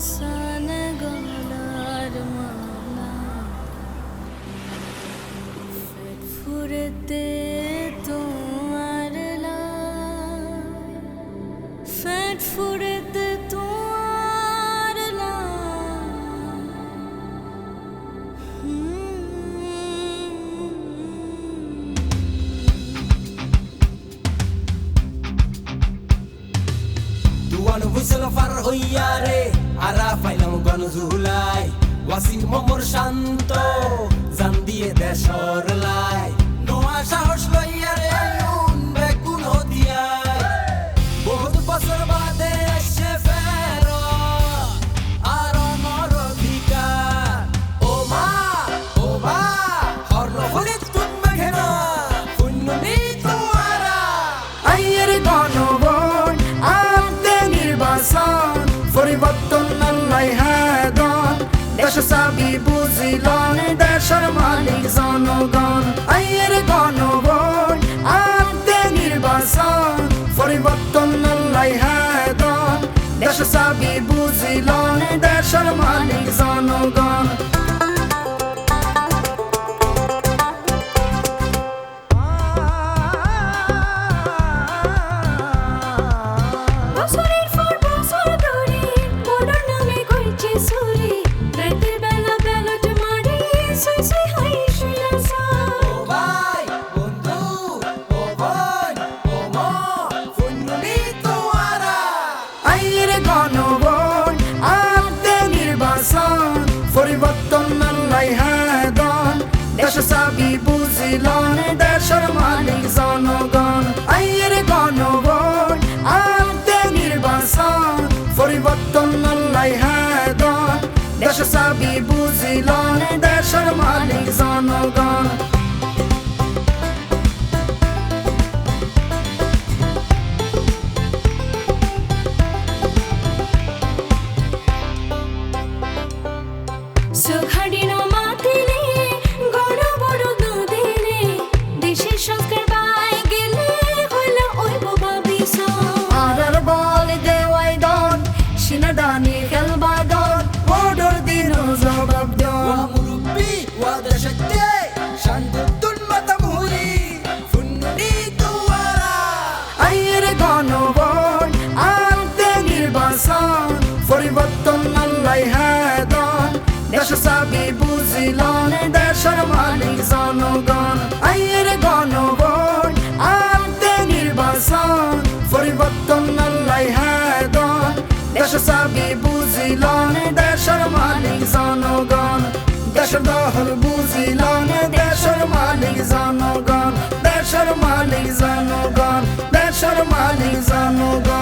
আসান গলার মালা পেট ফুরেতে তোমার লাই পেট ফুরেতে তোমার লাই দুয়ান হুইসেল ফার হইয়া রে আরা পাইলাম গনজুলাই ওয়াসি মমর শান্ত জান দিয়ে দেশর লাই নোয়া সাহস লইয়া রে আইউন বেগুন হতিয়াই বহুত বছর বাদে এসে ফের আর আমার অধিকার ও মা হর্ণ হলে তুমি ঘেনা পুণ্যনি তোমারা আইয়ের গণভোট আনতে নির্বাচন পরিবর্তন আল্লাহ হাদন দেশ চাবি বুঝিলন দেশের মালিক জনগণ আইয়ের গণভোট আনতে নির্বাচন পরিবর্তন আল্লাহ হাদন দেশ চাবি বুঝিলন দেশের মালিক জনগণ বছরের পর বছর ধরে ভোটার নামে করছে চুরি রাতের বেলা ব্যালট মারি সুই সুই হাই শুইলাসা ও ভাই বন্ধু ও বোন ও মা পুণ্যনি তোমারা আইয়ের গণভোট আনতে নির্বাচন পরিবর্তন আল্লাহ হাদন দেশ চাবি বুঝিলন দেশের মালিক জনগণ আইয়ের গণভোট আনতে নির্বাচন পরিবর্তন আল্লাহ হাদন দেশ চাবি বুঝিলন দেশের মালিক জনগণ সুখাডিন মাতিলে গড় বড় দুদিনে দেশের সংস্কার পাই গেলে হইল ওই বাবা বিসা আদার বল দেওয়াই দন সিনাদানি খেলবা দন অর্ডার দিন জবাব দন মুরব্বি ওয়া দেশতে শান্ততুন মাতামুরি পুণ্যনি তোমারা আইয়ের গণভোট আনতে নির্বাচন পরিবর্তন আল্লাহ হাদন দেশ চাবি বুঝিলন দেশের মালিক জনগণ আইয়ের গণভোট আনতে নির্বাচন পরিবর্তন আল্লাহ হাদন দেশ চাবি বুঝিলন দেশের মালিক জনগণ দেশের দহল বুঝিলন দেশের মালিক জনগণ দেশের মালিক জনগণ দেশের মালিক জনগণ